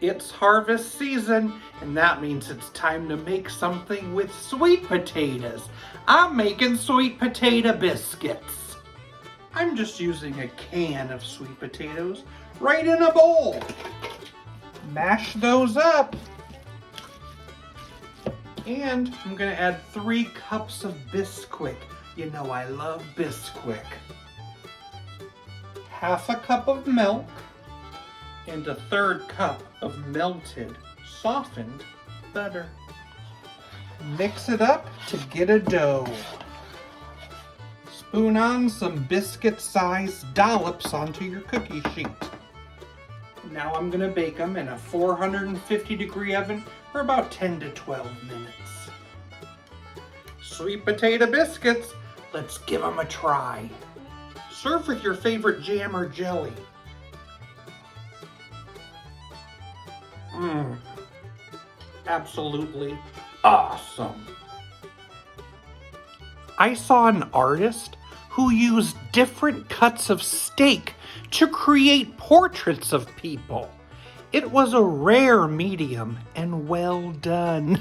It's harvest season, and that means it's time to make something with sweet potatoes. I'm making sweet potato biscuits. I'm just using a can of sweet potatoes right in a bowl. Mash those up. And I'm gonna add 3 cups of Bisquick. You know I love Bisquick. Half a cup of milk and a 1/3 cup of melted, softened butter. Mix it up to get a dough. Spoon on some biscuit-sized dollops onto your cookie sheet. Now I'm gonna bake them in a 450-degree oven for about 10 to 12 minutes. Sweet potato biscuits, let's give them a try. Serve with your favorite jam or jelly. Absolutely awesome. I saw an artist who used different cuts of steak to create portraits of people. It was a rare medium and well done.